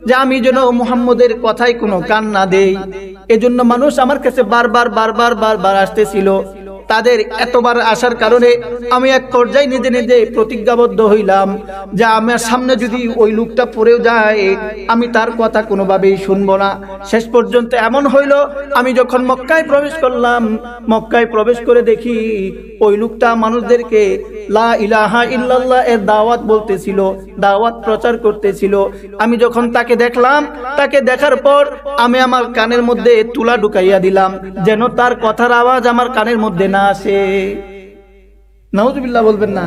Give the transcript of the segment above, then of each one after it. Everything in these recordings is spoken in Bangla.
যে আমি যেন মুহাম্মদের কথায় কোনো কান না দেই। এজন্য মানুষ আমার কাছে বারবার আসতেছিল। তাদের এতবার আসার কারণে আমি এক পর্যায়ে নিজে নিজে প্রতিজ্ঞাবদ্ধ হইলাম যে আমার সামনে যদি ওই লোকটা পড়েও যায় আমি তার কথা কোনোভাবেই শুনবো না। শেষ পর্যন্ত এমন হইল, আমি যখন মক্কায় প্রবেশ করলাম, মক্কায় প্রবেশ করে দেখি ওই লোকটা মানুষদেরকে লা ইলাহা ইল্লাল্লাহ এর দাওয়াত বলতেছিল, দাওয়াত প্রচার করতেছিল। আমি যখন তাকে দেখলাম, তাকে দেখার পর আমি আমার কানের মধ্যে তুলা ঢুকাইয়া দিলাম যেন তার কথার আওয়াজ আমার কানের মধ্যে না আসে। নাউজুবিল্লাহ বলবেন না।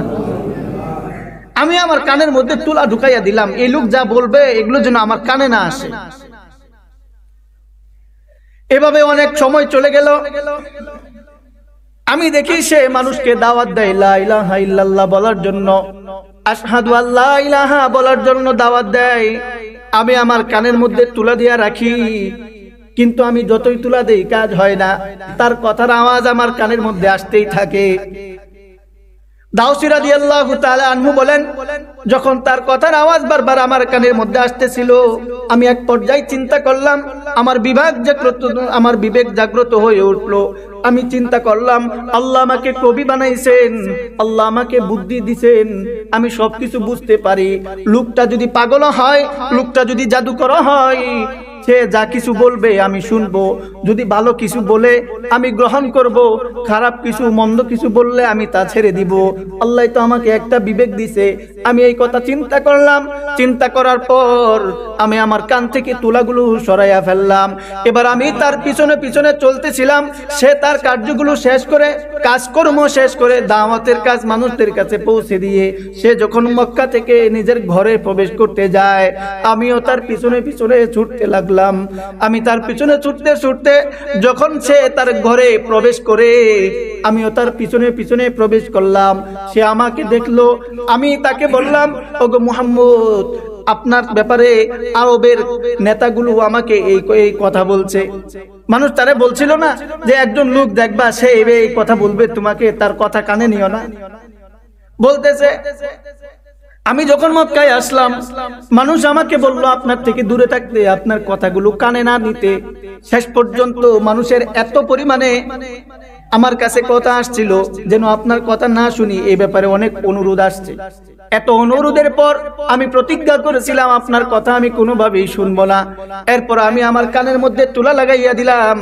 আমি আমার কানের মধ্যে তুলা ঢুকাইয়া দিলাম, এই লোক যা বলবে এগুলো যেন আমার কানে না আসে। এভাবে অনেক সময় চলে গেল। আমি দেখি সে মানুষকে দাওয়াত দেয় লা ইলাহা ইল্লাল্লাহ বলার জন্য, আশহাদু আল্লা ইলাহা বলার জন্য দাওয়াত দেয়। আমি আমার কানের মধ্যে তুলা দিয়া রাখি, কিন্তু আমি যতই তুলা দেই কাজ হয় না, তার কথার আওয়াজ আমার কানের মধ্যে আসতেই থাকে। দাউসী রাদিয়াল্লাহু তাআলা আনহু বলেন, যখন তার কথার আওয়াজ বারবার আমার কানের মধ্যে আসতেছিল, আমি এক পর্যায়ে চিন্তা করলাম, আমার বিবেক জাগ্রত হয়ে উঠলো। আমি চিন্তা করলাম, আল্লাহ আমাকে কবি বানাইছেন, আল্লাহ আমাকে বুদ্ধি দিছেন, আমি সবকিছু বুঝতে পারি। লোকটা যদি পাগল হয়, লোকটা যদি জাদুকর হয়, সে যা কিছু বলবে আমি শুনবো। যদি ভালো কিছু বলে আমি গ্রহণ করব, খারাপ কিছু মন্দ কিছু বললে আমি তা ছেড়ে দিব। আল্লাহ তো আমাকে একটা বিবেক দিছে। আমি এই কথা চিন্তা করলাম। চিন্তা করার পর আমি আমার কান থেকে তুলাগুলো সরাইয়া ফেললাম। এবার আমি তার পিছনে পিছনে চলতেছিলাম। সে তার কার্যগুলো শেষ করে, কাজকর্ম শেষ করে, দাওয়াতের কাজ মানুষদের কাছে পৌঁছে দিয়ে সে যখন মক্কা থেকে নিজের ঘরে প্রবেশ করতে যায়, আমিও তার পিছনে পিছনে ছুটতে লাগলাম। আমি তার পিছনে ছুটতে ছুটতে যখন সে তার ঘরে প্রবেশ করে, আমিও তার পিছনে পিছনে প্রবেশ করলাম। সে আমাকে দেখলো। আমি তাকে বললাম, ওগো মুহাম্মদ, আপনার ব্যাপারে আরবের নেতাগুলো আমাকে এই কথা বলছে। মানুষ তারে বলছিল না যে একজন লোক দেখবা সে এই কথা বলবে, তোমাকে তার কথা কানে নিও না। বলতেছে, আমি যখন মক্কায় আসলাম, মানুষ আমাকে বলল আপনার থেকে দূরে থাকতে, আপনার কথাগুলো কানে না নিতে। শেষ পর্যন্ত মানুষের এত পরিমাণে আমার কাছে কথা আসছিল যেন আপনার কথা না শুনি, এই ব্যাপারে অনেক অনুরোধ আসছে। এত অনুরোধের পর আমি প্রতিজ্ঞা করেছিলাম আপনার কথা আমি কোনোভাবেই শুনবো না। এরপর আমি আমার কানের মধ্যে তুলা লাগাইয়া দিলাম।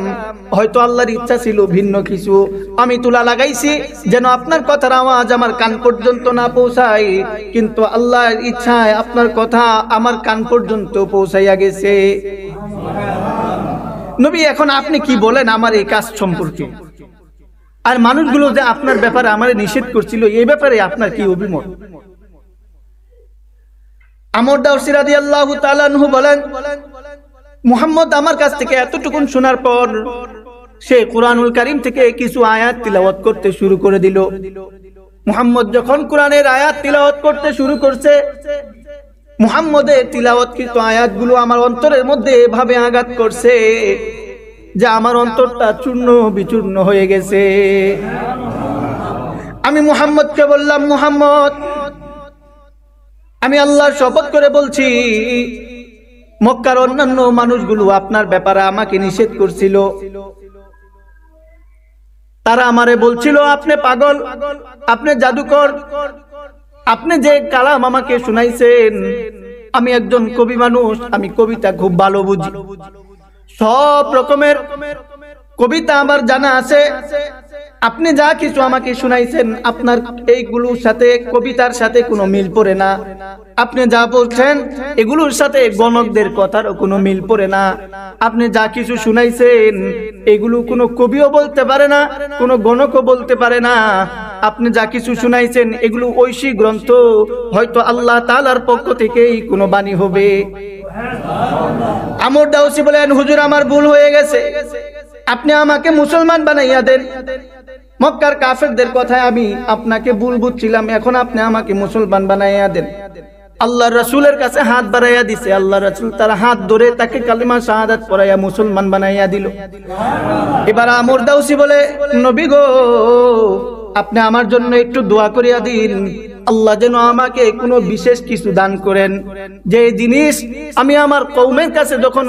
হয়তো আল্লাহর ইচ্ছা ছিল ভিন্ন কিছু। আমি তুলা লাগাইছি যেন আপনার কথার আওয়াজ আমার কান পর্যন্ত না পৌঁছায়, কিন্তু আল্লাহর ইচ্ছায় আপনার কথা আমার কান পর্যন্ত পৌঁছাইয়া গেছে। নবী, এখন আপনি কি বলেন আমার এই কাজ সম্পর্কে? আর মানুষগুলো যে আপনার ব্যাপারে আমারে নিষেধ করছিল, এই ব্যাপারে আপনার কি অভিমত? আমর দাউসী রাদিয়াল্লাহু তাআলা আনহু বলেন, মুহাম্মদ আমার কাছ থেকে এতটুকুন শোনার পর সে কুরআনুল কারীম থেকে কিছু আয়াত তিলাওয়াত করতে শুরু করে দিল। মুহাম্মদ যখন কোরআনের আয়াত তিলাওয়াত করতে শুরু করছে, মুহাম্মদের তিলাওয়াতকৃত আয়াতগুলো আমার অন্তরের মধ্যে এভাবে আঘাত করছে যে আমার অন্তরটা চূর্ণ বিচূর্ণ হয়ে গেছে। আমি মুহাম্মদকে বললাম, মুহাম্মদ, আমি আল্লাহর শপথ করে বলছি, মক্কার অন্যান্য মানুষগুলো আপনার ব্যাপারে আমাকে নিষেধ করছিল। তারা আমারে বলছিল আপনি পাগল, আপনি জাদুকর, আপনি যে কালাম আমাকে শুনাইছেন, আমি একজন কবি মানুষ, আমি কবিতা খুব ভালো বুঝি, সব রকমের কবিতা আমার জানা আছে। আপনি যা কিছু আমাকে শুনাইছেন আপনার এইগুলোর সাথে, কবিতার সাথে কোনো মিল পড়ে না। আপনি যা বলছেন এগুলোর সাথে গণকদের কথারও কোনো মিল পড়ে না। আপনি যা কিছু শুনাইছেন এগুলো কোনো কবিও বলতে পারে না, কোনো গণকও বলতে পারে না। আপনি যা কিছু শুনাইছেন এগুলো ঐশী গ্রন্থ, হয়তো আল্লাহ তাআলার পক্ষ থেকেই কোনো বাণী হবে। আমর দাউসী বলেন, হুজুর আমার ভুল হয়ে গেছে, আপনি আমাকে মুসলমান বানাইয়া দেন। মক্কার কাফেরদের কথায় আমি আপনাকে ভুল বুঝছিলাম, এখন আপনি আমাকে মুসলমান বানাইয়া দেন। আল্লাহর রাসূলের কাছে হাত বাড়াইয়া দিছে। আল্লাহর রাসূল তার হাত ধরে তাকে কালিমা শাহাদাত পড়াইয়া মুসলমান বানাইয়া দিল। এবার আমর দাউসী বলে, নবী গো, আপনি আমার জন্য একটু দোয়া করিয়া দিন, আল্লাহ যেন আমাকে কোনো বিশেষ কিছু দান করেন, যে জিনিস আমি আমার কওমের কাছে যখন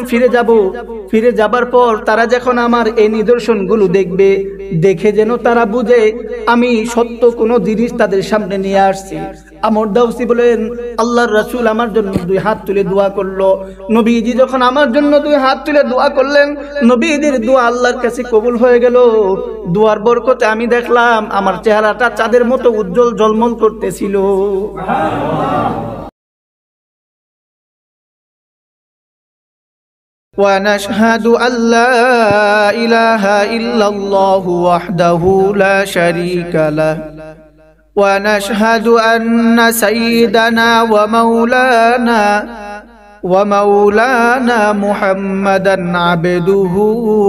ফিরে যাবার পর তারা যখন আমার এই নিদর্শনগুলো দেখবে, দেখে যেন তারা বুঝে আমি সত্য কোনো জিনিস তাদের সামনে নিয়ে আসছি। আমর দাউসি বলেন, আল্লাহর রাসূল আমার জন্য দুই হাত তুলে দোয়া করলো। নবীজি যখন আমার জন্য দুই হাত তুলে দোয়া করলেন, নবীজির দোয়া আল্লাহর কাছে কবুল হয়ে গেল। দোয়ার বরকতে আমি দেখলাম আমার চেহারাটা চাঁদের মতো উজ্জ্বল ঝলমল করতেছিল। ونشهد أن لا إله إلا الله وحده لا شريك له ونشهد أن سيدنا ومولانا محمدا عبده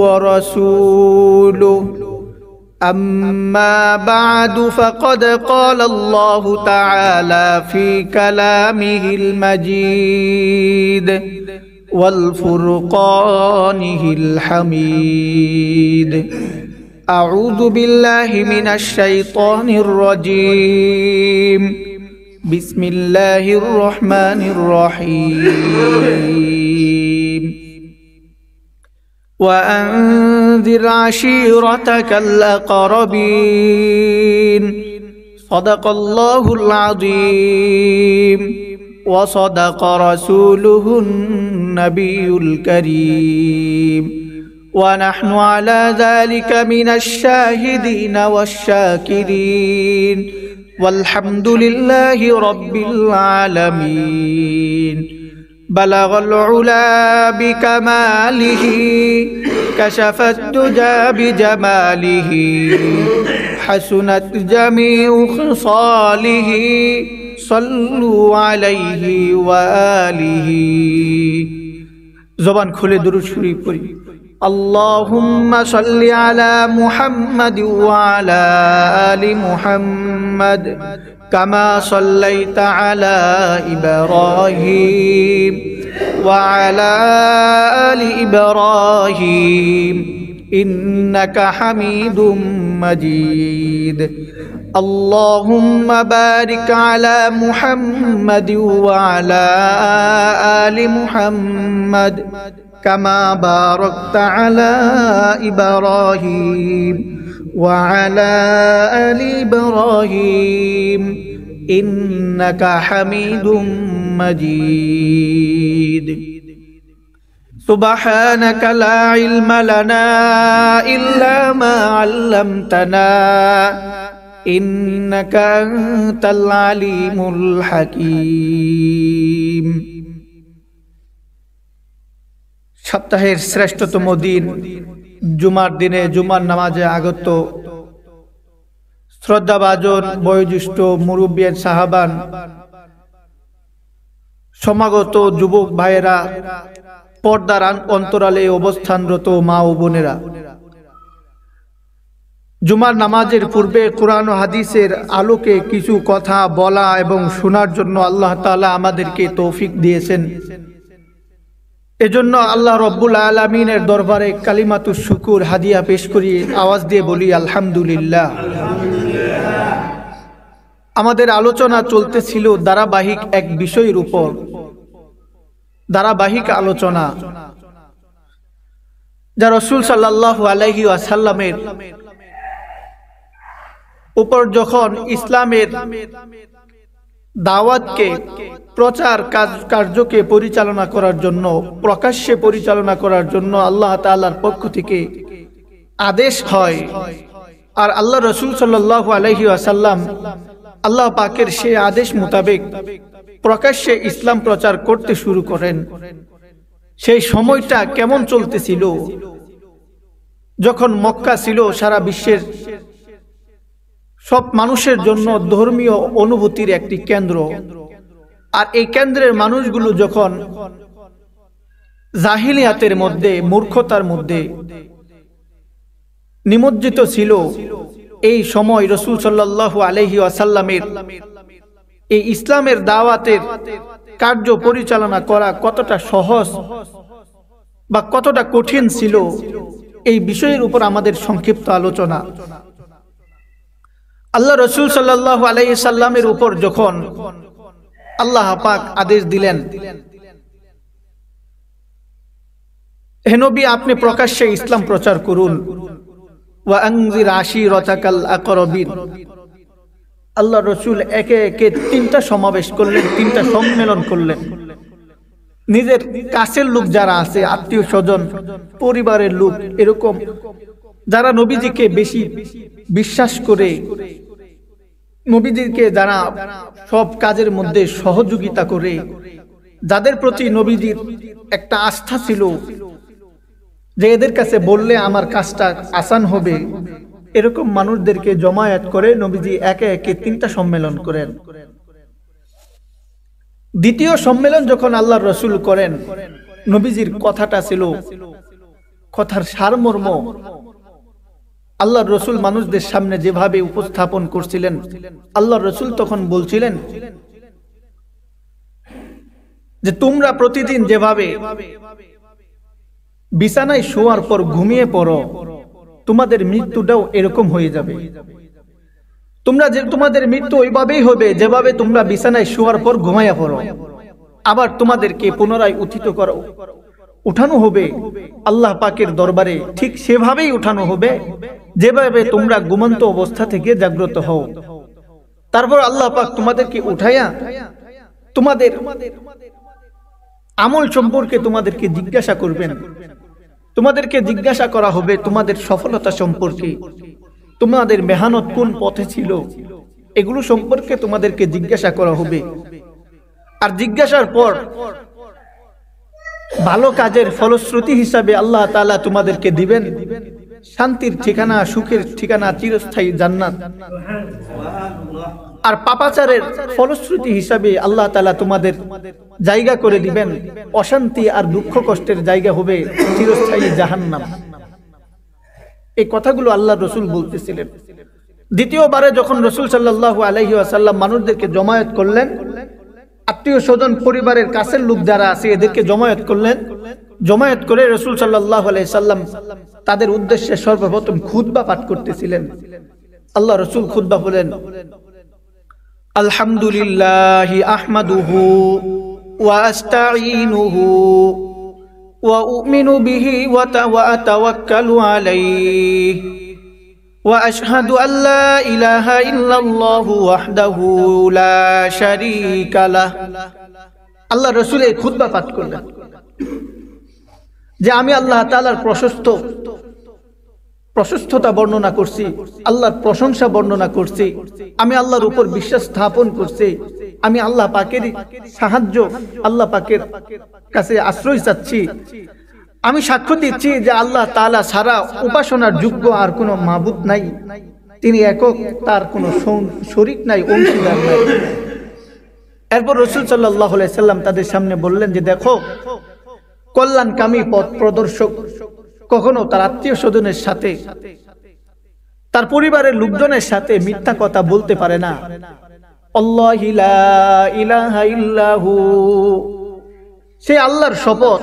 ورسوله أما بعد فقد قال الله تعالى في كلامه المجيد والفرقانه الحميد أعوذ بالله من الشيطان الرجيم بسم الله الرحمن الرحيم وأنذر عشيرتك الأقربين صدق الله العظيم وصدق رسوله النبي الكريم ونحن على ذلك من الشاهدين والشاكرين والحمد لله رب العالمين بلغ العلا بكماله كشف الدجى بجماله حسنت جميع خصاله صلوا عليه وآله زبان খুলে দুরূদ শরীফ পড়ি اللهم صل على محمد وعلى آل محمد كما صليت على إبراهيم وعلى آل إبراهيم إنك حميد مجيد اللهم بارك على محمد وعلى آل محمد كما باركت على إبراهيم وعلى آل إبراهيم إنك حميد مجيد سبحانك لا علم لنا إلا ما علمتنا إنك أنت العليم الحكيم সপ্তাহের শ্রেষ্ঠতম দিন জুমার দিনে জুমার নামাজে আগত শ্রদ্ধাভাজন বয়োজ্যেষ্ঠ মুরব্বিয়ান সাহাবান সমাগত যুবক ভাইয়েরা, পর্দার অন্তরালে অবস্থানরত মা ও বোনেরা, জুমার নামাজের পূর্বে কোরআন ও হাদিসের আলোকে কিছু কথা বলা এবং শোনার জন্য আল্লাহ তাআলা আমাদেরকে তৌফিক দিয়েছেন। এজন্য আল্লাহ রব্বুল আলামিনের দরবারে কালিমাতুশ শুকুর হাদিয়া পেশ করি, আওয়াজ দিয়ে বলি আলহামদুলিল্লাহ। আমাদের আলোচনা চলতেছিল ধারাবাহিক এক বিষয়ের উপর, ধারাবাহিক আলোচনা যা রাসূল সাল্লাল্লাহু আলাইহি ওয়াসাল্লামের উপর যখন ইসলামের দাওয়াতকে, প্রচার কার্যকে পরিচালনা করার জন্য, প্রকাশ্যে পরিচালনা করার জন্য আল্লাহ তাআলার পক্ষ থেকে আদেশ হয়, আর আল্লাহ রাসূল সাল্লাল্লাহু আলাইহি ওয়াসাল্লাম আল্লাহ পাকের সেই আদেশ মোতাবেক প্রকাশ্যে ইসলাম প্রচার করতে শুরু করেন। সেই সময়টা কেমন চলতেছিল? যখন মক্কা ছিল সারা বিশ্বের সব মানুষের জন্য ধর্মীয় অনুভূতির একটি কেন্দ্র, আর এই কেন্দ্রের মানুষগুলো যখন জাহিলিয়াতের মধ্যে, মূর্খতার মধ্যে নিমজ্জিত ছিল, এই সময় রাসূল সাল্লাল্লাহু আলাইহি ওয়াসাল্লামের এই ইসলামের দাওয়াতের কার্য পরিচালনা করা কতটা সহজ বা কতটা কঠিন ছিল, এই বিষয়ের উপর আমাদের সংক্ষিপ্ত আলোচনা। আল্লাহ রসুল সাল্লাল্লাহু আলাইহি সাল্লামের উপর যখন আল্লাহ পাক আদেশ দিলেন, হে নবী, আপনি প্রকাশ্যে ইসলাম প্রচার করুন, ওয়া আনজির আশিরাতাকাল আকরাবিন। আল্লাহ রসুল একে একে 3টা সমাবেশ করলেন, 3টা সম্মেলন করলেন। নিজের কাছের লোক যারা আছে, আত্মীয় স্বজন, পরিবারের লোক, এরকম যারা নবীজিকে বেশি বিশ্বাস করে, নবীজিকে যারা সব কাজের মধ্যে সহযোগিতা করে, যাদের প্রতি নবীজির একটা আস্থা ছিল যে এদের কাছে বললে আমার কাজটা আসান হবে, এরকম মানুষদেরকে জমায়েত করে নবীজি একে একে 3টা সম্মেলন করেন। দ্বিতীয় সম্মেলন যখন আল্লাহর রসুল করেন, নবীজির কথাটা ছিল, কথার সারমর্ম আল্লাহর রসুল মানুষদের সামনে যেভাবে উপস্থাপন করছিলেন, আল্লাহর রসুল তখন বলছিলেন যে তোমরা প্রতিদিন যেভাবে বিছানায় শোয়ার পর ঘুমিয়ে পড়ো, তোমাদের মৃত্যুটাও এরকম হয়ে যাবে। তোমাদের মৃত্যু ওইভাবেই হবে যেভাবে তোমরা বিছানায় শোয়ার পর ঘুমাইয়া পড়ো। আবার তোমাদেরকে পুনরায় উঠানো হবে আল্লাহ পাকের দরবারে, ঠিক সেভাবেই উঠানো হবে যেভাবে তোমরা ঘুমন্ত অবস্থা থেকে জাগ্রত হও। তারপর আল্লাহ পাক তোমাদেরকে উঠাইয়া তোমাদের আমল সম্পর্কে তোমাদেরকে জিজ্ঞাসা করবেন। তোমাদেরকে জিজ্ঞাসা করা হবে তোমাদের সফলতা সম্পর্কে, তোমাদের মেহনত কোন পথে ছিল, এগুলো সম্পর্কে তোমাদেরকে জিজ্ঞাসা করা হবে। আর জিজ্ঞাসার পর ভালো কাজের ফলশ্রুতি হিসাবে আল্লাহ তাআলা তোমাদেরকে দিবেন শান্তির ঠিকানা, সুখের ঠিকানা, চিরস্থায়ী জান্নাত। আর পাপাচারের ফলশ্রুতি হিসাবে আল্লাহ তাআলা তোমাদের জায়গা করে দিবেন অশান্তি আর দুঃখ কষ্টের জায়গা হবে চিরস্থায়ী জাহান্নাম। এই কথাগুলো আল্লাহ রসুল বলতেছিলেন। দ্বিতীয়বারে যখন রসুল সাল্লাল্লাহু আলাইহি ওয়াসাল্লাম মানুষদেরকে জমায়েত করলেন, আত্মীয় স্বজন, পরিবারের কাছের লোক যারা আছে এদেরকে জমায়েত করলেন। জমায়েত করে রসুল সাল্লাল্লাহু আলাইহি সাল্লাম তাদের উদ্দেশ্যে সর্বপ্রথম খুতবা পাঠ করতেছিলেন। আল্লাহ রসুল খুতবা বলেন, আলহামদুলিল্লাহি আহমাদুহু ওয়া আস্তাঈনুহু ওয়া উমিনু বিহি ওয়া আতাওয়াক্কালু আলাইহি ওয়া আশহাদু আল্লা ইলাহা ইল্লাল্লাহু ওয়াহদাহু লা শারীকা লাহ। আল্লাহ রসুল এই খুতবা পাঠ করলেন যে আমি আল্লাহ তাআলার প্রশস্ততা বর্ণনা করছি, আল্লাহর প্রশংসা বর্ণনা করছি, আমি আল্লাহর উপর বিশ্বাস স্থাপন করছি, আমি আল্লাহ পাকের সাহায্য, আল্লাহ পাকের কাছে আশ্রয় চাচ্ছি। আমি সাক্ষ্য দিচ্ছি যে আল্লাহ তাআলা ছাড়া উপাসনার যোগ্য আর কোনো মাবুদ নাই, তিনি একক, তার কোনো শরীক নাই, অংশীদার নাই। এরপর রাসূল সাল্লাল্লাহু আলাইহি সাল্লাম তাদের সামনে বললেন যে দেখো, কল্যাণকামী পথ প্রদর্শক কখনো তার আত্মীয় স্বজনের সাথে, তার পরিবারের লোকজনের সাথে মিথ্যা কথা বলতে পারে না। আল্লাহু লা ইলাহা ইল্লাহু, সে আল্লাহর শপথ,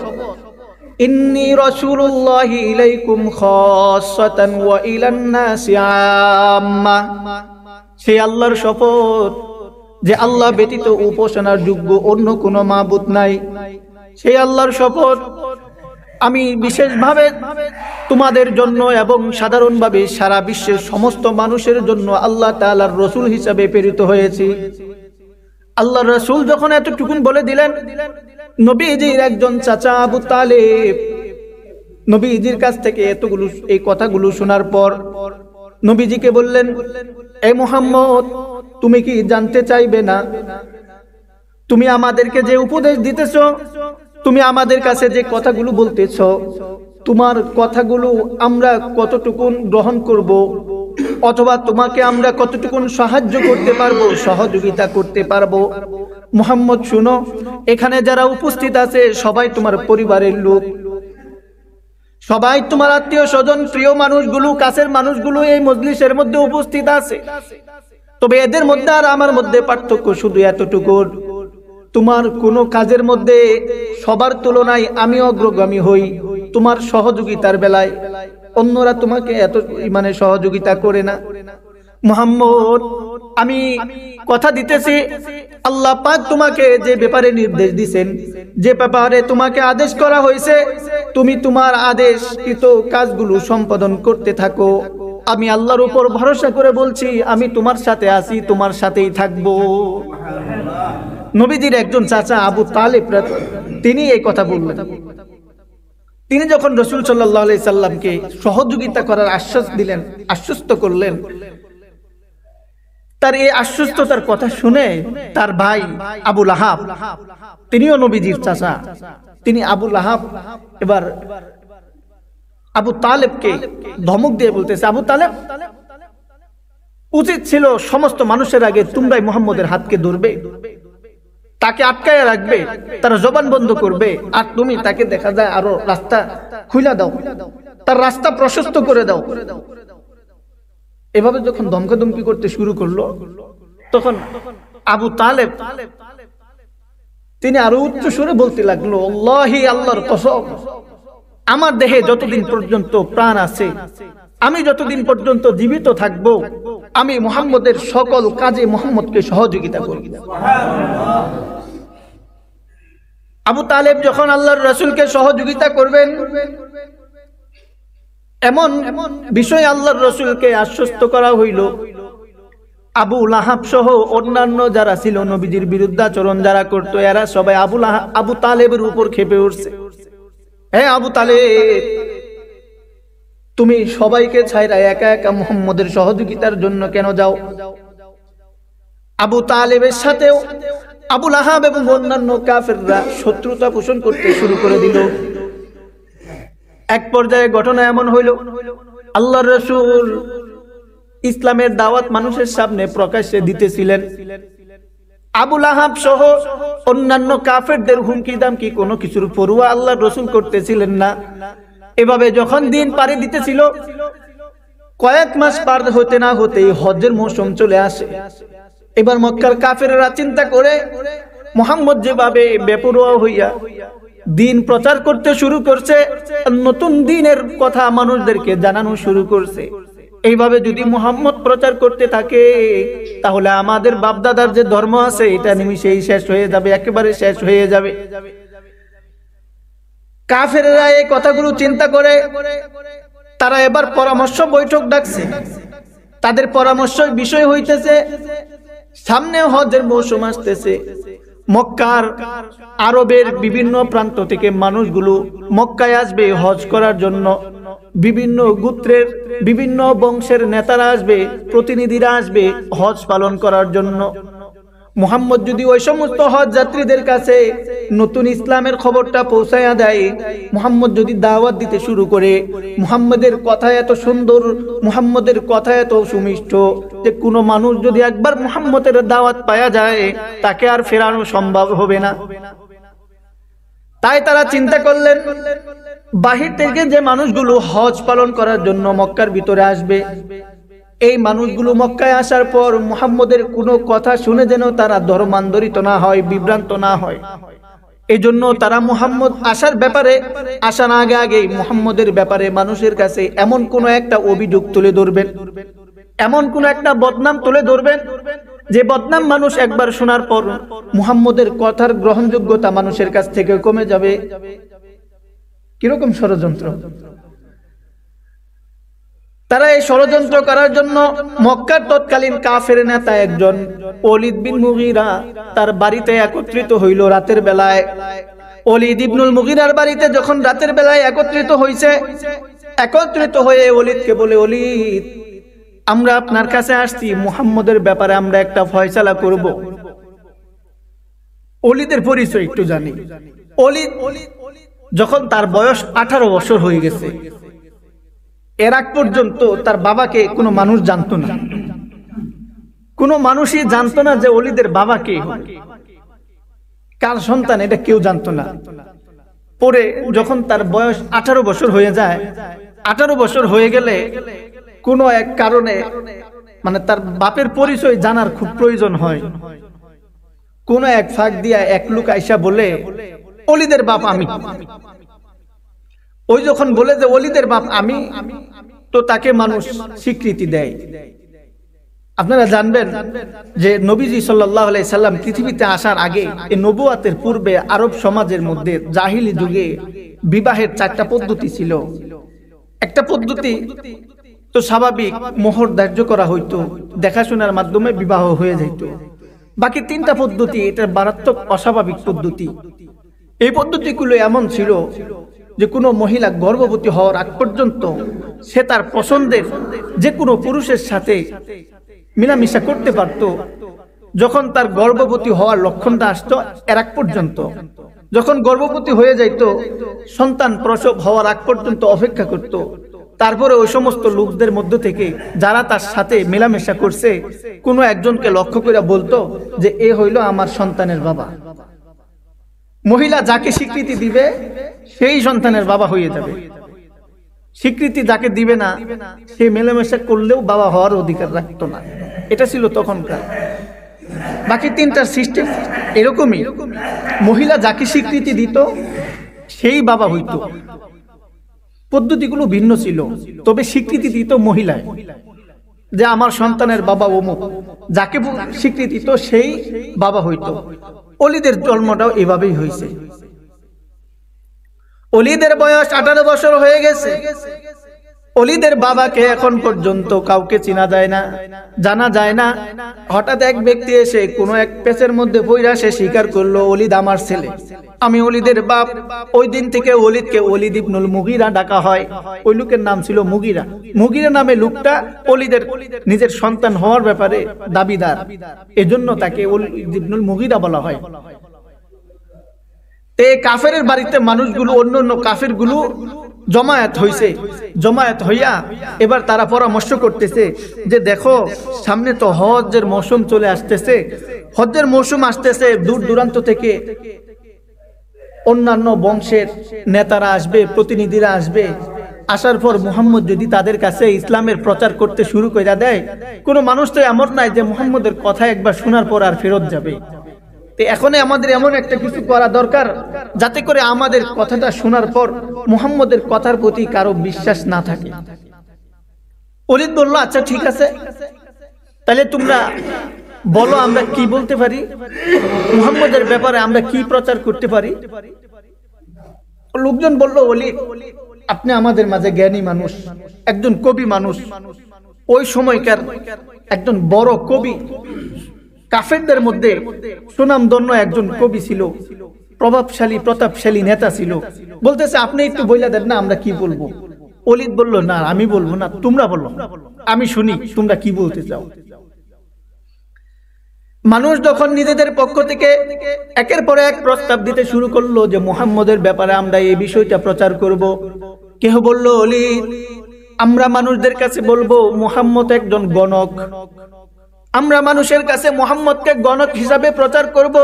ইন্নী রাসূলুল্লাহি ইলাইকুম খাসসাতান ওয়া ইলান নাসি আম্মা, সে আল্লাহর শপথ যে আল্লাহ ব্যতীত উপাসনার যোগ্য অন্য কোনো মাবুদ নাই। সেই আল্লাহর শপথ, আমি বিশেষভাবে তোমাদের জন্য এবং সাধারণভাবে সারা বিশ্বের সমস্ত মানুষের জন্য আল্লাহ তাআলার রসুল হিসাবে প্রেরিত হয়েছি। আল্লাহর রসুল যখন এতটুকুন বলে দিলেন, নবীজির একজন চাচা আবু তালেব নবীজির কাছ থেকে এই কথাগুলো শোনার পর নবীজিকে বললেন, এ মুহাম্মদ, তুমি কি জানতে চাইবে না, তুমি আমাদেরকে যে উপদেশ দিতেছ, তুমি আমাদের কাছে যে কথাগুলো বলতেছ, তোমার কথাগুলো আমরা কতটুকুন গ্রহণ করব, অথবা তোমাকে আমরা কতটুকুন সাহায্য করতে পারবো, সহযোগিতা করতে পারবো। মুহাম্মদ শুনো, এখানে যারা উপস্থিত আছে সবাই তোমার পরিবারের লোক, সবাই তোমার আত্মীয় স্বজন, প্রিয় মানুষগুলো, কাছের মানুষগুলো এই মজলিসের মধ্যে উপস্থিত আছে। তবে এদের মধ্যে আর আমার মধ্যে পার্থক্য শুধু এতটুকু, তোমার কোনো কাজের মধ্যে সবার তুলনায় আমি অগ্রগামী হই। তোমার সহযোগিতার বেলায় অন্যরা তোমাকে এত সহযোগিতা করে না। মুহাম্মদ, আমি কথা দিতেছি, আল্লাহ পাক তোমাকে যে ব্যাপারে নির্দেশ দিয়েছেন, যে ব্যাপারে তোমাকে আদেশ করা হয়েছে, তুমি তোমার আদেশকৃত কাজগুলো সম্পাদন করতে থাকো। আমি আল্লাহর উপর ভরসা করে বলছি, আমি তোমার সাথে আছি, তোমার সাথেই থাকবো। নবীজির একজন চাচা আবু তালেব, তিনি এই কথা বললেন। তিনি যখন রাসূল সাল্লাল্লাহু আলাইহি সাল্লামকে সহযোগিতা করার আশ্বাস দিলেন, আশ্বস্ত করলেন, তার এই আশ্বস্ততার কথা শুনে তার ভাই আবু লাহাব, তিনিও নবীজির চাচা, তিনি আবু লাহাব এবার আবু তালেবকে ধমক দিয়ে বলতেছে, আবু তালেব, উচিত ছিল সমস্ত মানুষের আগে তোমরাই মুহাম্মদের হাতকে ধরবে, তাকে আটকায় রাখবে, তার জবান বন্ধ করবে, আর তুমি তাকে দেখা যায় আরো রাস্তা খুলে দাও, তার রাস্তা প্রশস্ত করে দাও। এভাবে যখন ধমকাধমকি করতে শুরু করলো, তখন আবু তালেব তিনি আরো উচ্চ সুরে বলতে লাগলো, আল্লাহি, আল্লাহর কসম, আমার দেহে যতদিন পর্যন্ত প্রাণ আছে, আমি যতদিন পর্যন্ত জীবিত থাকব, আমি মুহাম্মদের সকল কাজে মুহাম্মদকে সহযোগিতা করব। আবু তালেব যখন আল্লাহর রাসূলকে সহযোগিতা করবেন, এমন বিষয় আল্লাহর রাসূলকে আশ্বস্ত করা হইল, আবু লাহাব সহ অন্যান্য যারা ছিল, নবীজির বিরুদ্ধাচরণ যারা করত, এরা সবাই আবু তালেবের উপর ক্ষেপে উঠছে। হে আবু তালেব, তুমি সবাইকে ছাইরা একা একা মুহাম্মদের সহযোগিতার জন্য কেন যাও? আবু তালেবের সাথেও আবু লাহাব এবং অন্যান্য কাফেররা শত্রুতা পোষণ করতে শুরু করে দিল। এক পর্যায়ে ঘটনা এমন হইল, আল্লাহর রাসূল ইসলামের দাওয়াত মানুষের সামনে প্রকাশ্যে দিতেছিলেন, আবু লাহাব সহ অন্যান্য কাফেরদের হুমকি দামকি কোনো কিছুর পরোয়া আল্লাহর রাসূল করতেছিলেন না। এভাবে যখন দিন পাড়ি দিতেছিল, কয়েক মাস পার হতে না হতেই হজ্জের মৌসুম চলে আসে। এবার মক্কার কাফেররা চিন্তা করে, মুহাম্মদ যেভাবে বেপরোয়া হইয়া দিন প্রচার করতে শুরু করছে, নতুন দিনের কথা মানুষদেরকে জানানো শুরু করছে, এইভাবে যদি মুহাম্মদ প্রচার করতে থাকে, তাহলে আমাদের বাপদাদার যে ধর্ম আছে এটা নিমিষেই শেষ হয়ে যাবে, একেবারে শেষ হয়ে যাবে। কাফেররা এই কথাগুলো চিন্তা করে তারা এবার পরামর্শ বৈঠক ডাকছে। তাদের পরামর্শের বিষয় হইতেছে, সামনে হজের মৌসুম আসতেছে, মক্কার আরবের বিভিন্ন প্রান্ত থেকে মানুষগুলো মক্কায় আসবে হজ করার জন্য, বিভিন্ন গোত্রের বিভিন্ন বংশের নেতারা আসবে, প্রতিনিধিরা আসবে হজ পালন করার জন্য। মুহাম্মদ যদি ওই সমস্ত হজ যাত্রীদের কাছে নতুন ইসলামের খবরটা পৌঁছায়া দেয়, মুহাম্মদ যদি দাওয়াত দিতে শুরু করে, মুহাম্মদের কথা এত সুন্দর, মুহাম্মদের কথা এত সুমিষ্ট যে কোনো মানুষ যদি একবার মুহাম্মদের দাওয়াত পাওয়া যায়, তাকে আর ফেরানো সম্ভব হবে না। তাই তারা চিন্তা করলেন, বাহির থেকে যে মানুষগুলো হজ পালন করার জন্য মক্কার ভিতরে আসবে, এই মানুষগুলো মক্কায় আসার পর মুহাম্মদের কোনো কথা শুনে যেন তারা ধর্মান্তরিত না হয়, বিভ্রান্ত না হয়, এই জন্য তারা মুহাম্মদ আসার ব্যাপারে, আসার আগে আগেই মুহাম্মদের ব্যাপারে মানুষের কাছে এমন কোন একটা অভিযোগ তুলে ধরবেন, এমন কোন একটা বদনাম তুলে ধরবেন, যে বদনাম মানুষ একবার শোনার পর মুহাম্মদের কথার গ্রহণযোগ্যতা মানুষের কাছ থেকে কমে যাবে। কিরকম ষড়যন্ত্র! তারা এই ষড়যন্ত্র করার জন্য মক্কার তৎকালীন কাফের নেতা একজন ওলীদ বিন মুগীরা তার বাড়িতে একত্রিত হইল রাতের বেলায়। ওলীদ ইবনুল মুগীরার বাড়িতে যখন রাতের বেলায় একত্রিত হইছে, একত্রিত হয়ে ওলীদকে বলে, ওলীদ, আমরা আপনার কাছে আসছি, মুহাম্মদের ব্যাপারে আমরা একটা ফয়সালা করব। ওলীদের পরিচয় একটু জানি। ওলীদ যখন তার বয়স 18 বছর হয়ে গেছে, এর আগ পর্যন্ত তার বাবাকে কোনো মানুষ জানতো না, কোনো মানুষই জানতো না যে ওলীদের বাবা কে, কার সন্তান, এটা কেউ জানতো না। পরে যখন তার বয়স 18 বছর হয়ে যায়, 18 বছর হয়ে গেলে কোনো এক কারণে মানে তার বাপের পরিচয় জানার খুব প্রয়োজন হয়। কোন এক ফাঁক দিয়া এক লোক আইসা বলে, ওলীদের বাপ আমি। ওই যখন বলে যে ওলীদের বাপ আমি, তো তাকে মানুষ স্বীকৃতি দেয়। আপনারা জানবেন যে নবীজি সাল্লাল্লাহু আলাইহি সাল্লাম পৃথিবীতে আসার আগে এই নবুয়াতের পূর্বে আরব সমাজের মধ্যে জাহিলি যুগে বিবাহের 4টা পদ্ধতি ছিল। একটা পদ্ধতি তো স্বাভাবিক, মোহর ধার্য করা হইতো, দেখাশোনার মাধ্যমে বিবাহ হয়ে যেত। বাকি 3টা পদ্ধতি এটা মারাত্মক অস্বাভাবিক পদ্ধতি। এই পদ্ধতিগুলো এমন ছিল যে কোনো মহিলা গর্ভবতী হওয়ার আগ পর্যন্ত সে তার পছন্দের যে কোনো পুরুষের সাথে মিলামিশা করতে পারত। যখন তার গর্ভবতী হওয়ার লক্ষণটা আসতো এর আগ পর্যন্ত, যখন গর্ভবতী হয়ে যাইত সন্তান প্রসব হওয়ার আগ পর্যন্ত অপেক্ষা করত। তারপরে ওই সমস্ত লোকদের মধ্য থেকে যারা তার সাথে মেলামেশা করছে কোনো একজনকে লক্ষ্য করে বলতো যে এ হইল আমার সন্তানের বাবা। মহিলা যাকে স্বীকৃতি দিবে সেই সন্তানের বাবা হয়ে যাবে। স্বীকৃতি যাকে দিবে না সে মেলামেশা করলেও বাবা হওয়ার অধিকার রাখতো না। এটা ছিল তখনকার। বাকি 3টার সিস্টেম এরকমই, মহিলা যাকে স্বীকৃতি দিত সেই বাবা হইত। পদ্ধতিগুলো ভিন্ন ছিল, তবে স্বীকৃতি দিত মহিলায় যে আমার সন্তানের বাবা অমুক। যাকে স্বীকৃতি দিত সেই বাবা হইত। অলিদের জন্মটাও এভাবেই হয়েছে। অলিদের বয়স 18 বছর হয়ে গেছে। অলিদের বাবাকে এখন পর্যন্ত কাউকে চেনা যায় না, জানা যায় না। হঠাৎ এক ব্যক্তি এসে কোনো এক পেচের মধ্যে পইরা সে স্বীকার করলো অলিদ আমার ছেলে, আমি অলিদের বাপ। ওই দিন থেকে অলিদকে অলিদ ইবনুল মুগিরা ডাকা হয়। ওই লোকের নাম ছিল মুগিরা। মুগিরা নামে লোকটা অলিদের নিজের সন্তান হওয়ার ব্যাপারে দাবিদার, এজন্য তাকে অলিদ ইবনুল মুগিরা বলা হয়। এই কাফেরের বাড়িতে মানুষগুলো, অন্য অন্য কাফের গুলো জমায়েত হইছে। জমায়েত হইয়া এবার তারা পরামর্শ করতেছে যে দেখো সামনে তো হজ্জের মৌসুম চলে আসতেছে, হজ্জের মৌসুম আসতেছে, দূর দূরান্ত থেকে অন্যান্য বংশের নেতারা আসবে, প্রতিনিধিরা আসবে। আসার পর মুহাম্মদ যদি তাদের কাছে ইসলামের প্রচার করতে শুরু করে দেয়, কোনো মানুষ তো এমন নাই যে মুহাম্মদের কথা একবার শোনার পর আর ফেরত যাবে। এখন আমাদের এমন একটা কিছু করা দরকার যাতে করে আমাদের কথাটা শোনার পর মুহাম্মদের কথার প্রতি কারো বিশ্বাস না থাকে। অলিদ বলল আচ্ছা ঠিক আছে, তাহলে তোমরা বলো আমরা কি বলতে পারি, মুহাম্মদের ব্যাপারে আমরা কি প্রচার করতে পারি। লোকজন বলল অলিদ আপনি আমাদের মাঝে জ্ঞানী মানুষ, একজন কবি মানুষ, ওই সময়কার একজন বড় কবি, কাফেরদের মধ্যে সুনামধন্য একজন কবি ছিল, প্রভাবশালী প্রতাপশালী নেতা ছিল। বলতেছে আপনি একটু বইলা দেন না আমরা কি বলবো। অলিদ বলল না আমি বলবো না, তোমরা বলো, আমি শুনি তোমরা কি বলতে চাও। মানুষ যখন নিজেদের পক্ষ থেকে একের পর এক প্রস্তাব দিতে শুরু করলো যে মুহাম্মদের ব্যাপারে আমরা এই বিষয়টা প্রচার করব। কেহ বলল অলিদ আমরা মানুষদের কাছে বলবো মুহাম্মদ একজন গণক, আমরা মানুষের কাছে মুহাম্মদকে গণক হিসাবে প্রচার করব।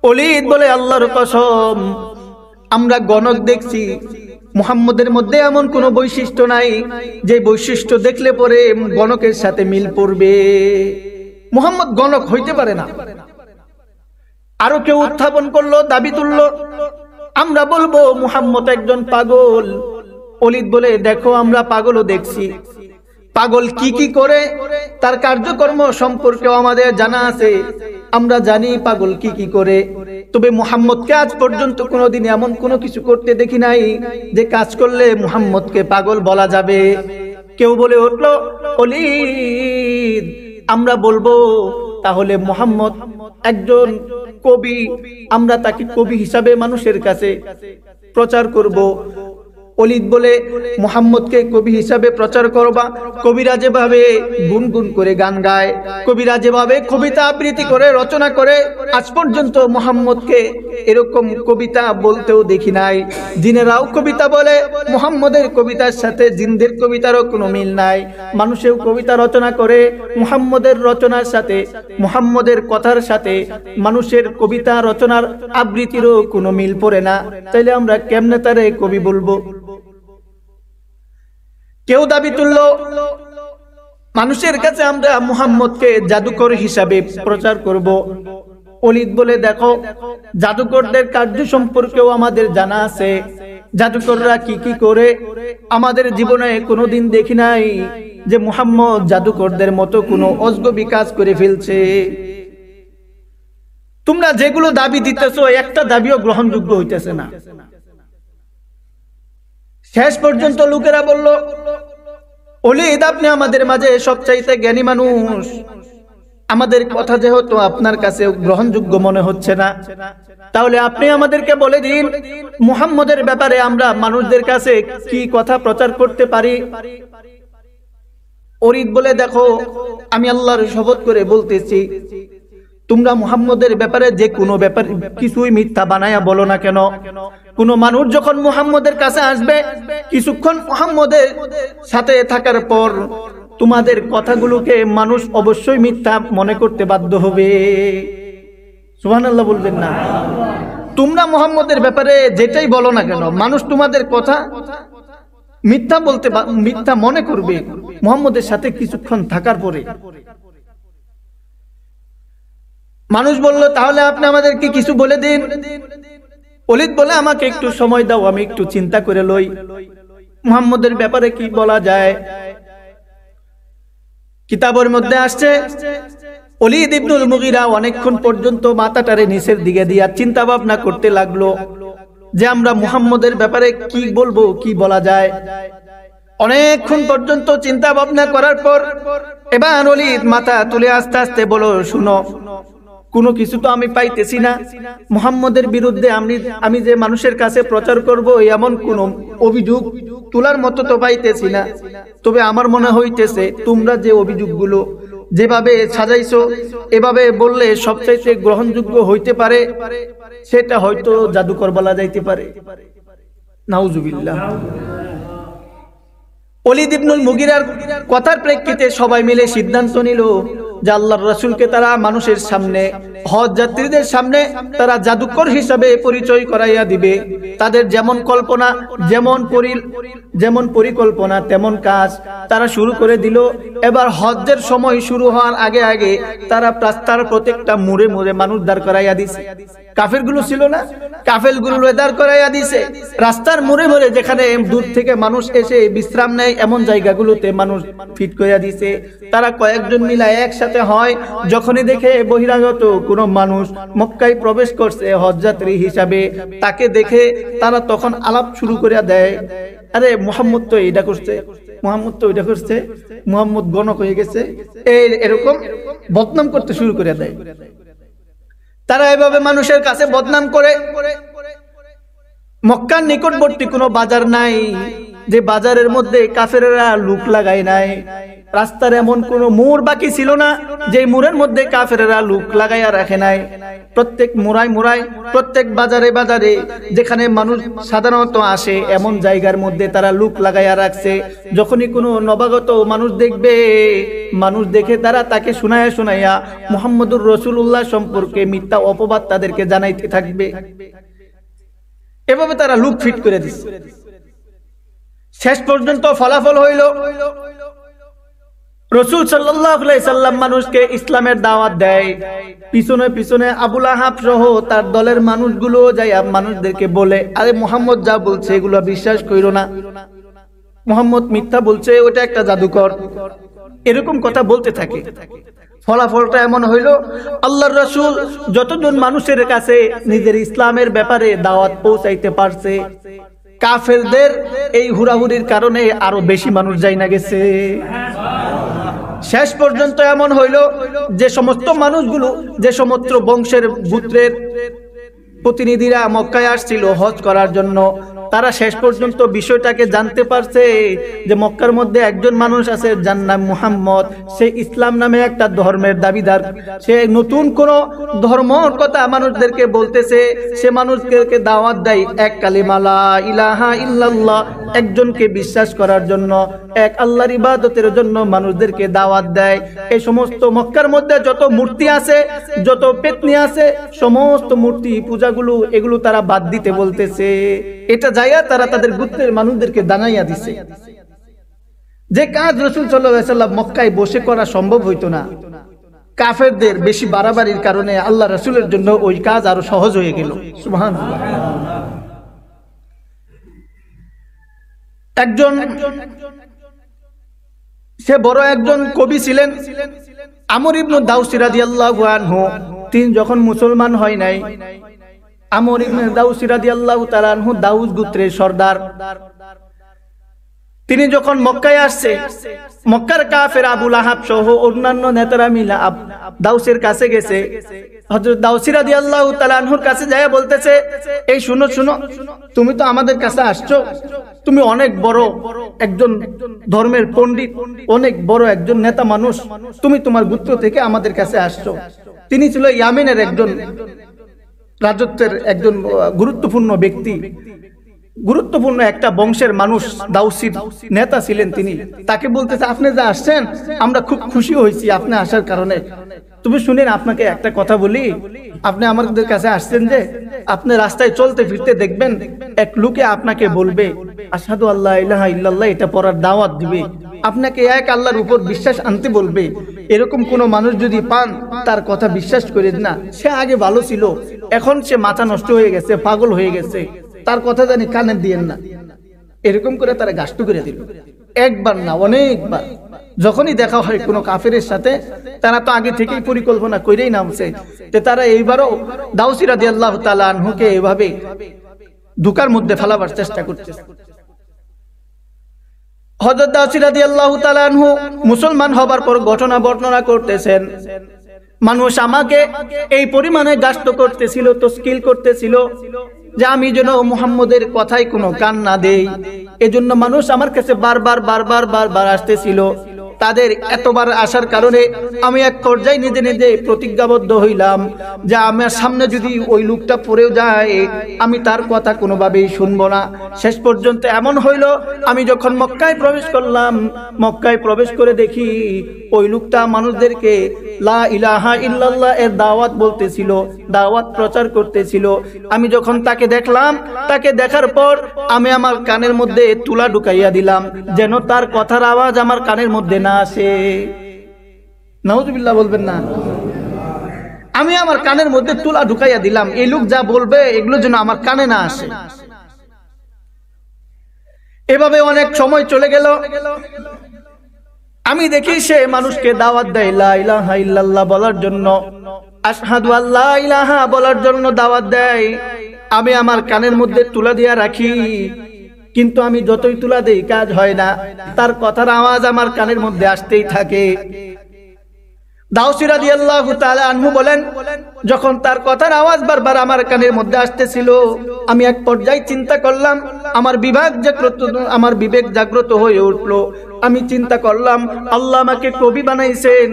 অলিদ বলে আল্লাহর কসম আমরা গণক দেখছি, মুহাম্মদের মধ্যে এমন কোনো বৈশিষ্ট্য নাই যে বৈশিষ্ট্য দেখলে পরে গণকের সাথে মিল পড়বে। মুহাম্মদ গণক হইতে পারে না। আরো কেউ উত্থাপন করলো, দাবি তুললো, আমরা বলবো মুহাম্মদ একজন পাগল। অলিদ বলে দেখো আমরা পাগলও দেখছি, পাগল কি কি করে তার কার্যকর্ম সম্পর্কেও আমাদের জানা আছে, আমরা জানি পাগল কি কি করে। তবে মুহাম্মদকে আজ পর্যন্ত কোনোদিন এমন কোনো কিছু করতে দেখি নাই যে কাজ করলে মুহাম্মদকে পাগল বলা যাবে। কেউ বলে উঠলো অলিদ আমরা বলবো তাহলে মুহাম্মদ একজন কবি, আমরা তাকে কবি হিসাবে মানুষের কাছে প্রচার করব। অলিদ বলে মুহাম্মদকে কবি হিসাবে প্রচার করবা, কবিরা যেভাবে গুনগুন করে গান গায়, কবিরা যেভাবে কবিতা আবৃত্তি করে রচনা করে, আজ পর্যন্ত মুহাম্মদকে এরকম কবিতা বলতেও দেখি নাই। জিনেরাও কবিতা বলে, মুহাম্মদের কবিতার সাথে জিনদের কবিতারও কোনো মিল নাই। মানুষেও কবিতা রচনা করে, মুহাম্মদের রচনার সাথে, মুহাম্মদের কথার সাথে মানুষের কবিতা রচনার আবৃত্তিরও কোনো মিল পড়ে না। তাইলে আমরা কেমনে তারে কবি বলবো? কেউ দাবি তুলল মানুষের কাছে আমরা মুহাম্মদকে জাদুকর হিসাবে প্রচার করব। অলিদ বলে দেখো জাদুকরদের কার্য সম্পর্কেও আমাদের জানা আছে, জাদুকররা কি কি করে আমাদের জীবনে কোনোদিন দেখি নাই। যে মুহাম্মদ জাদুকরদের মতো কোনো অজগবি কাজ করে ফেলছে। তোমরা যেগুলো দাবি দিতেছো একটা দাবিও গ্রহণযোগ্য হইতেছে না। শেষ পর্যন্ত লোকেরা বলল, ওলীদ আপনি আমাদের মাঝে সবচাইতে জ্ঞানী মানুষ, আমাদের কথা যেহেতু আপনার কাছে গ্রহণযোগ্য মনে হচ্ছে না, তাহলে আপনি আমাদেরকে বলে দিন মুহাম্মদের ব্যাপারে আমরা মানুষদের কাছে কি কথা প্রচার করতে পারি। ওলীদ বলে, দেখো আমি আল্লাহর শপথ করে বলতেছি, তোমরা মুহাম্মদের ব্যাপারে যে কোনো ব্যাপার কিছুই মিথ্যা বানায়া বলো না কেন, কোন মানুষ যখন মুহাম্মদের কাছে আসবে, কিছুক্ষণ মুহাম্মদের সাথে থাকার পর তোমাদের কথাগুলোকে মানুষ অবশ্যই মিথ্যা মনে করতে বাধ্য হবে। সুবহানাল্লাহ বলবেন না? তোমরা মুহাম্মদের ব্যাপারে যেটাই বলো না কেন, মানুষ তোমাদের কথা মিথ্যা মনে করবে মুহাম্মদের সাথে কিছুক্ষণ থাকার পরে। মানুষ বলল, তাহলে আপনি আমাদেরকে কিছু বলে দিন। ওলীদ বলে, আমাকে একটু সময় দাও, আমি একটু চিন্তা করে লই মুহাম্মদের ব্যাপারে কি বলা যায়। কিতাবের মধ্যে আসছে, ওলীদ ইবনুল মুগীরা অনেকক্ষণ পর্যন্ত মাথাটারে নিচের দিকে দিয়া চিন্তা ভাবনা করতে লাগলো যে আমরা মুহাম্মদের ব্যাপারে কি বলবো, কি বলা যায়। অনেকক্ষণ পর্যন্ত চিন্তা ভাবনা করার পর এবার ওলীদ মাথা তুলে আস্তে আস্তে বলো, শুনো, কোনো কিছু তো আমি পাইতেছি না। মুহাম্মদের বিরুদ্ধে আমি যে মানুষের কাছে প্রচার করব এমন কোন অভিযোগ তোলার মতো তো পাইতেছি না। তবে আমার মনে হইতেছে তোমরা যে অভিযোগগুলো যেভাবে সাজাইছো, এভাবে বললে সবচাইতে গ্রহণযোগ্য হইতে পারে, সেটা হয়তো জাদুকর বলা যাইতে পারে। নাউজুবিল্লাহ। ওলীদ ইবনুল মুগীরার কথার প্রেক্ষিতে সবাই মিলে সিদ্ধান্ত নিল যে আল্লাহর রাসূলকে তারা মানুষের সামনে, হজ যাত্রীদের সামনে তারা জাদুকর হিসাবে পরিচয় করাইয়া দিবে। তাদের যেমন কল্পনা, যেমন পরিকল্পনা তেমন কাজ তারা শুরু করে দিল। এবার হজ্জের সময় শুরু হওয়ার আগে আগে তারা রাস্তার প্রত্যেকটা মোড়ে মোড়ে মানুষ দাঁড় করাইয়া দিছে। কাফেরগুলো ছিল না, কাফেরগুলো দাঁড় করাইয়া দিছে। রাস্তার মোড়ে মোড়ে যেখানে দূর থেকে মানুষ এসে বিশ্রাম নেয় এমন জায়গাগুলোতে মানুষ ফিট করিয়া দিছে। তারা কয়েকজন মিলা একসাথে হয়, যখনই দেখে বহিরাগত কোনো মানুষ মক্কায় প্রবেশ করছে হজযাত্রী হিসাবে, তাকে দেখে তারা তখন আলাপ শুরু করে দেয়, আরে মুহাম্মদ তো এটা করছে, মুহাম্মদ তো এটা করছে, মুহাম্মদ গণক হয়ে গেছে, এরকম বদনাম করতে শুরু করে দেয়। তারা এভাবে মানুষের কাছে বদনাম করে। মক্কার নিকটবর্তী কোনো বাজার নাই যে বাজারের মধ্যে কাফেররা লুক লাগায় নাই। রাস্তার এমন কোনো মোড় বাকি ছিল না যে মোড়ের মধ্যে কাফেররা লুক লাগাইয়া রাখে নাই। প্রত্যেক মোড়ায় মোড়ায়, প্রত্যেক বাজারে বাজারে যেখানে মানুষ সাধারণত আসে এমন জায়গার মধ্যে তারা লুক লাগাইয়া রাখছে। যখনই কোনো নবাগত মানুষ দেখবে, মানুষ দেখে তারা তাকে শুনাইয়া মুহাম্মদুর রাসূলুল্লাহ সম্পর্কে মিথ্যা অপবাদ তাদেরকে জানাইতে থাকবে। এভাবে তারা লুক ফিট করে দিচ্ছে। শেষ পর্যন্ত ফলাফল হইল, রাসূল সাল্লাল্লাহু আলাইহি সাল্লাম মানুষকে ইসলামের দাওয়াত দেয়। পিছনে পিছনে আবু লাহাব সহ তার দলের মানুষগুলো যাইয়া মানুষদেরকে বলে, আরে মুহাম্মদ যা বলছে এগুলো বিশ্বাস কইরো না, মুহাম্মদ মিথ্যা বলছে, ওটা একটা জাদুকর, এরকম কথা বলতে থাকে। ফলাফলটা এমন হইল, আল্লাহর রাসূল যতজন মানুষের কাছে নিজের ইসলামের ব্যাপারে দাওয়াত পৌঁছাইতে পারছে, কাফেরদের এই হুড়াহুড়ির কারণে আরো বেশি মানুষ যাই না গেছে। শেষ পর্যন্ত এমন হইল যে সমস্ত মানুষগুলো, যে সমস্ত বংশের গোত্রের প্রতিনিধিরা মক্কায় আসছিল হজ করার জন্য, তারা শেষ পর্যন্ত বিষয়টাকে জানতে পারছে যে মক্কার মধ্যে একজন মানুষ আছে যার নাম মুহাম্মদ। সে ইসলাম নামে একটা ধর্মের দাবিদার, সে নতুন কোন ধর্মের কথা মানুষদেরকে বলতেছে। সে মানুষদেরকে দাওয়াত দেয় এক কালিমা লা ইলাহা ইল্লাল্লাহ, একজনকে বিশ্বাস করার জন্য, এক আল্লাহর ইবাদতের জন্য মানুষদেরকে দাওয়াত দেয়। এই সমস্ত মক্কার মধ্যে যত মূর্তি আছে, যত পেতনি আছে, সমস্ত মূর্তি পূজাগুলো এগুলো তারা বাদ দিতে বলতেছে। এটা যাইয়া তারা তাদের গোত্রের মানুষদেরকে জানাইয়া দিছে, যে কাজ রাসূল সাল্লাল্লাহু আলাইহি সাল্লাম মক্কায় বসে করা সম্ভব হইতো না। কাফেরদের বেশি বাড়াবাড়ির কারণে আল্লাহ রাসূলের জন্য ওই কাজ আরো সহজ হয়ে গেল। সুবহানাল্লাহ। একজন সে বড় একজন কবি ছিলেন, আমর ইবনে দাউসী রাদিয়াল্লাহু আনহু। তিনি যখন মুসলমান হয় নাই, আমর ইবনে দাউসী রাদিয়াল্লাহু তাআলা আনহু দাউস গোত্রের সর্দার। তিনি যখন মক্কায় আসছে, মক্কার কাফের আবু লাহাব সহ অন্যান্য নেতারা মিলে দাউসের কাছে গেছে। হযরত দাউসী রাদিয়াল্লাহু তাআলা আনহুর কাছে যায় বলতেছে, এই শুনো শুনো, তুমি তো আমাদের কাছে আসছো, তুমি অনেক বড় একজন ধর্মের পণ্ডিত, অনেক বড় একজন নেতা মানুষ, তুমি তোমার গোত্র থেকে আমাদের কাছে আসছো। তিনি ছিল ইয়ামেনের একজন রাজত্বের একজন গুরুত্বপূর্ণ ব্যক্তি, গুরুত্বপূর্ণ একটা বংশের মানুষ, দাউসির নেতা ছিলেন তিনি। তাকে বলতেছে, আপনি যা আসছেন আমরা খুব খুশি হয়েছি আপনি আসার কারণে। তুমি শুনেন, আপনাকে একটা কথা বলি, আপনি আমাদের কাছে আসছেন যে আপনি রাস্তায় চলতে ফিরতে দেখবেন এক লোকে আপনাকে বলবে আশহাদু আল্লা ইলাহা ইল্লাল্লাহ, এটা পড়ার দাওয়াত দিবে, আপনাকে এক আল্লাহর উপর বিশ্বাস আনতে বলবে। এরকম কোন মানুষ যদি পান, তার কথা বিশ্বাস করেন না। সে আগে ভালো ছিল, এখন সে মাথা নষ্ট হয়ে গেছে, পাগল হয়ে গেছে, তার কথা জানি কানে দিয়েন না। এরকম করে তারা গাছটু করে দিল। একবার না, অনেকবার যখনই দেখা হয় কোনো কাফেরের সাথে, তারা তো আগে থেকেই পরিকল্পনা করেই নামছে যে তারা এইবারও দাউসী রাদিয়াল্লাহু তাআলা আনহুকে এভাবে ধোঁকার মধ্যে ফেলাবার চেষ্টা করতেছে। হযরত দাউসী রাদিয়াল্লাহু তাআলা আনহু মুসলমান হবার পর ঘটনা বর্ণনা করতেছেন, মানুষ আমাকে এই পরিমাণে গাষ্ট করতেছিল, তশকিল করতেছিল যে আমি যেন মুহাম্মদের কথায় কোনো কান না দেই। এজন্য মানুষ আমার কাছে বারবার বারবার বারবার আসতেছিল। তাদের এতবার আসার কারণে আমি এক পর্যায়ে নিজে নিজে প্রতিজ্ঞাবদ্ধ হইলাম যে আমার সামনে যদি ওই লোকটা পড়েও যায়, আমি তার কথা কোনোভাবেই শুনবো না। শেষ পর্যন্ত এমন হইল, আমি যখন মক্কায় প্রবেশ করলাম, মক্কায় প্রবেশ করে দেখি ওই লোকটা মানুষদেরকে লা ইলাহা ইল্লাল্লাহ এর দাওয়াত বলতেছিল, দাওয়াত প্রচার করতেছিল। আমি যখন তাকে দেখলাম, তাকে দেখার পর আমি আমার কানের মধ্যে তুলা ঢুকাইয়া দিলাম, যেন তার কথার আওয়াজ আমার কানের মধ্যে না আসে। নাউযুবিল্লাহ বলবেন না। আমি আমার কানের মধ্যে তুলা ঢুকাইয়া দিলাম, এই লোক যা বলবে এগুলো যেন আমার কানে না আসে। এভাবে অনেক সময় চলে গেল। আমি দেখি সে মানুষকে দাওয়াত দেয় লা ইলাহা ইল্লাল্লাহ বলার জন্য, আশহাদু আল্লা ইলাহা বলার জন্য দাওয়াত দেয়। আমি আমার কানের মধ্যে তুলা দিয়া রাখি, কিন্তু আমি যতই তুলা দেই কাজ হয় না, তার কথার আওয়াজ আমার কানের মধ্যে আসতেই থাকে। দাউসী রাদিয়াল্লাহু তাআলা আনহু বলেন, যখন তার কথার আওয়াজ বারবার আমার কানের মধ্যে আসতেছিল, আমি এক পর্যায়ে চিন্তা করলাম, আমার বিবেক জাগ্রত হয়ে উঠলো। আমি চিন্তা করলাম, আল্লাহ আমাকে কবি বানাইছেন,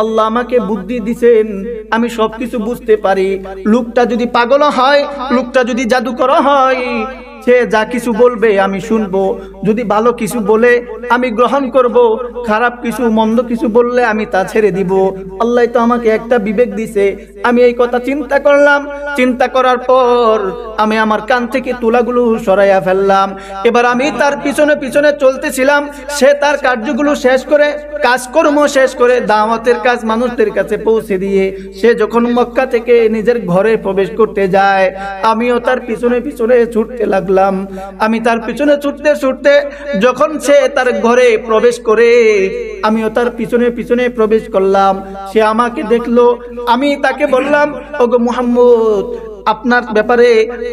আল্লাহ আমাকে বুদ্ধি দিছেন, আমি সবকিছু বুঝতে পারি। লোকটা যদি পাগল হয়, লোকটা যদি জাদুকর হয়, সে যা কিছু বলবে আমি শুনবো। যদি ভালো কিছু বলে আমি গ্রহণ করব, খারাপ কিছু মন্দ কিছু বললে আমি তা ছেড়ে দিব। আল্লাহ তো আমাকে একটা বিবেক দিছে। আমি এই কথা চিন্তা করলাম। চিন্তা করার পর আমি আমার কান থেকে তুলাগুলো সরাইয়া ফেললাম। এবার আমি তার পিছনে পিছনে চলতেছিলাম। সে তার কার্যগুলো শেষ করে, কাজকর্ম শেষ করে, দাওয়াতের কাজ মানুষদের কাছে পৌঁছে দিয়ে সে যখন মক্কা থেকে নিজের ঘরে প্রবেশ করতে যায়, আমিও তার পিছনে পিছনে ছুটতে লাগলাম। আমি তার পিছনে ছুটতে ছুটতে যখন সে তার ঘরে প্রবেশ করে, আমিও তার পিছনে পিছনে প্রবেশ করলাম। সে আমাকে দেখলো। আমি তাকে বললাম, ওগো মুহাম্মদ, আপনার ব্যাপারে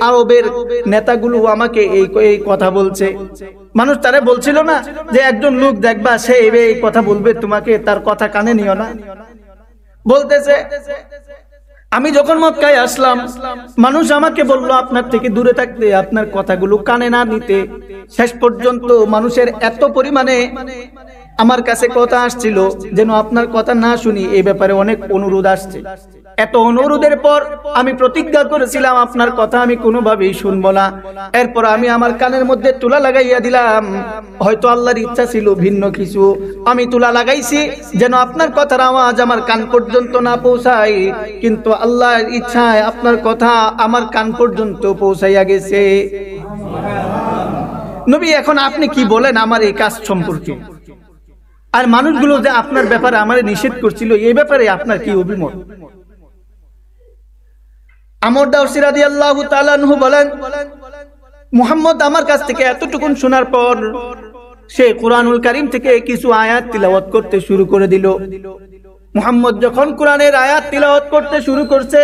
আরবের নেতাগুলো আমাকে এই কথা বলছে। মানুষ তারে বলছিল না যে একজন লোক দেখবা সে এই কথা বলবে, তোমাকে তার কথা কানে নিও না। বলতেছে, আমি যখন মক্কায় আসলাম, মানুষ আমাকে বললো আপনার থেকে দূরে থাকতে, আপনার কথাগুলো কানে না নিতে। শেষ পর্যন্ত মানুষের এত পরিমাণে আমার কাছে কথা আসছিল যেন আপনার কথা না শুনি, এই ব্যাপারে অনেক অনুরোধ আসছে। এত অনুরোধের পর আমি প্রতিজ্ঞা করেছিলাম আপনার কথা আমি কোনোভাবেই শুনবো না। এরপর আমি আমার কানের মধ্যে তুলা লাগাইয়া দিলাম। হয়তো আল্লাহর ইচ্ছা ছিল ভিন্ন কিছু। আমি তুলা লাগাইছি যেন আপনার কথার আওয়াজ আমার কান পর্যন্ত না পৌঁছায়, কিন্তু আল্লাহর ইচ্ছায় আপনার কথা আমার কান পর্যন্ত পৌঁছাইয়া গেছে। নবী, এখন আপনি কি বলেন আমার এই কাজ সম্পর্কে? আর মানুষগুলো যে আপনার ব্যাপারে আমার নিষেধ করছিল, এই ব্যাপারে আপনার কি অভিমত? আমর দাউসী রাদিয়াল্লাহু তাআলা আনহু বলেন, মুহাম্মদ আমার কাছ থেকে এতটুকুন শোনার পর সে কুরআনুল কারীম থেকে কিছু আয়াত তিলাওয়াত করতে শুরু করে দিল। মুহাম্মদ যখন কোরআনের আয়াত তিলাওয়াত করতে শুরু করছে,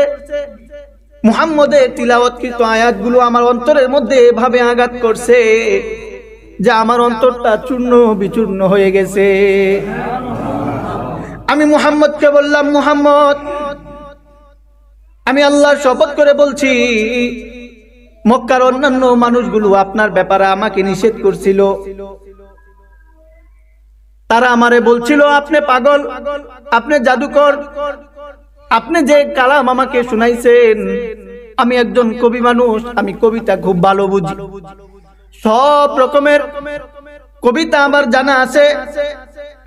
মুহাম্মদের তিলাওয়াতকৃত আয়াতগুলো আমার অন্তরের মধ্যে এভাবে আঘাত করছে যে আমার অন্তরটা চূর্ণ বিচূর্ণ হয়ে গেছে। আমি মুহাম্মদকে বললাম, মুহাম্মদ, আমি আল্লাহর শপথ করে বলছি, মক্কার অন্যান্য মানুষগুলো আপনার ব্যাপারে আমাকে নিষেধ করছিল। তারা আমারে বলছিল আপনি পাগল, আপনি জাদুকর, আপনি যে কালাম আমাকে শুনাইছেন, আমি একজন কবি মানুষ, আমি কবিতা খুব ভালো বুঝি, সব রকমের কবিতা আমার জানা আছে।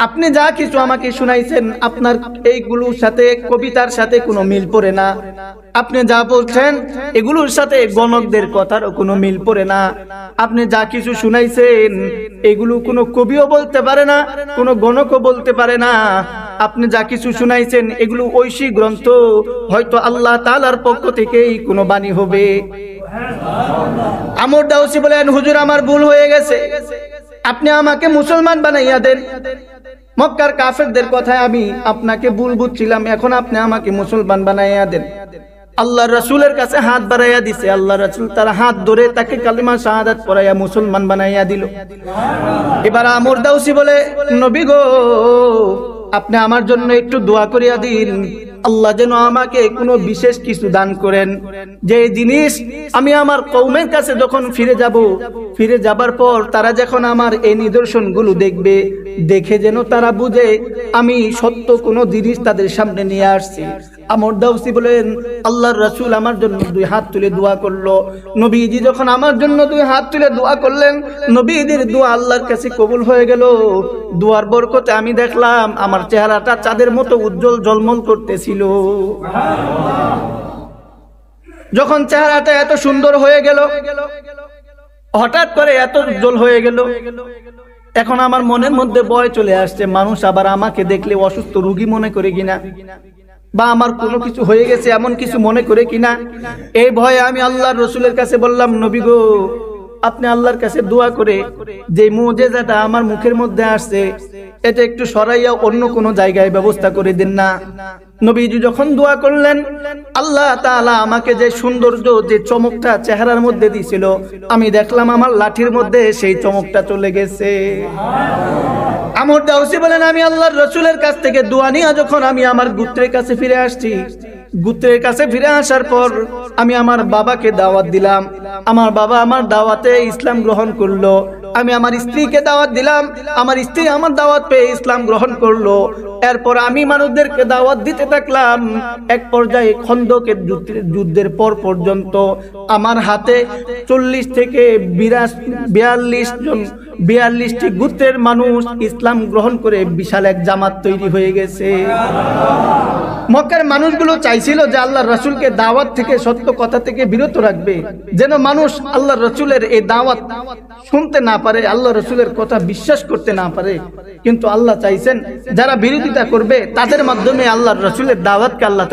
আপনি যা কিছু আমাকে শুনাইছেন আপনার এইগুলোর সাথে, কবিতার সাথে কোনো মিল পড়ে না। আপনি যা বলছেন এগুলোর সাথে গণকদের কথার কোনো মিল পড়ে না। আপনি যা কিছু শুনাইছেন এগুলো কোনো কবিও বলতে পারে না, কোনো গণকও বলতে পারে না। আপনি যা কিছু শুনাইছেন এগুলো ঐশী গ্রন্থ, হয়তো আল্লাহ তাআলার পক্ষ থেকেই কোনো বাণী হবে। আমর দাউসী বলেন, হুজুর আমার ভুল হয়ে গেছে, আপনি আমাকে মুসলমান বানাইয়া দেন। মক্কার কাফেরদের কথায় আমি আপনাকে ভুল বুঝছিলাম, এখন আপনি আমাকে মুসলমান বানাইয়া দেন। আল্লাহর রাসূলের কাছে হাত বাড়াইয়া দিছে, আল্লাহর রাসূল তার হাত ধরে তাকে কালিমা শাহাদাত পড়াইয়া মুসলমান বানাইয়া দিল। এবার আমর দাউসী বলে, নবী গো, আপনি আমার জন্য একটু দোয়া করিয়া দিন, আল্লাহ যেন আমাকে কোনো বিশেষ কিছু দান করেন, যে জিনিস আমি আমার কওমের কাছে যখন ফিরে যাবার পর তারা যখন আমার এই নিদর্শনগুলো দেখবে, দেখে যেন তারা বুঝে আমি সত্য কোনো জিনিস তাদের সামনে নিয়ে আসছি। আমর দাউসী বলেন, আল্লাহর রাসূল আমার জন্য দুই হাত তুলে দোয়া করলো। নবীজি যখন আমার জন্য দুই হাত তুলে দোয়া করলেন, নবীজির দোয়া আল্লাহর কাছে কবুল হয়ে গেল। দোয়ার বরকতে আমি দেখলাম আমার চেহারাটা চাঁদের মতো উজ্জ্বল ঝলমল করতেছিল। যখন চেহারাটা এত সুন্দর হয়ে গেল, হঠাৎ করে এত উজ্জ্বল হয়ে গেল, এখন আমার মনের মধ্যে ভয় চলে আসছে, মানুষ আবার আমাকে দেখলে অসুস্থ রোগী মনে করে কিনা, বা আমার কোনো কিছু হয়ে গেছে এমন কিছু মনে করে কিনা। এই ভয়ে আমি আল্লাহর রাসূলের কাছে বললাম, নবী গো, আপনি আল্লাহর কাছে দোয়া করে যে মুজিজাটা আমার মুখের মধ্যে আসছে এটা একটু সরাইয়া অন্য কোনো জায়গায় ব্যবস্থা করে দেন না। নবীজি যখন দোয়া করলেন, আল্লাহ তাআলা আমাকে যে সৌন্দর্য, যে চমকটা চেহারার মধ্যে দিয়েছিল, আমি দেখলাম আমার লাঠির মধ্যে সেই চমকটা চলে গেছে। আমর দাউসী বলেন, আমি আল্লাহর রাসূলের কাছ থেকে দোয়া নিয়ে যখন আমি আমার গোত্রের কাছে ফিরে আসছি, গোত্রের কাছে ফিরে আসার পর আমি আমার বাবাকে দাওয়াত দিলাম, আমার বাবা আমার দাওয়াতে ইসলাম গ্রহণ করলো। আমি আমার স্ত্রীকে দাওয়াত দিলাম, আমার স্ত্রী আমার দাওয়াত পেয়ে ইসলাম গ্রহণ করলো। এরপর আমি মানুষদেরকে দাওয়াত দিতে থাকলাম। এক পর্যায়ে খন্দকের যুদ্ধের পর পর্যন্ত আমার হাতে 40 থেকে 42টি গোত্রের মানুষ ইসলাম গ্রহণ করে বিশাল এক জামাত তৈরি হয়ে গেছে। মক্কার মানুষগুলো চাইছিল যে আল্লাহর রাসূলকে দাওয়াত থেকে, সত্য কথা থেকে বিরত রাখবে, যেন মানুষ আল্লাহর রাসূলের এই দাওয়াত শুনতে না পারে, আল্লাহর রাসূলের কথা বিশ্বাস করতে না পারে। কিন্তু আল্লাহ চাইছেন যারা বিরোধিতা করবে তাদের মাধ্যমে আল্লাহর রাসূলের দাওয়াতকে আল্লাহ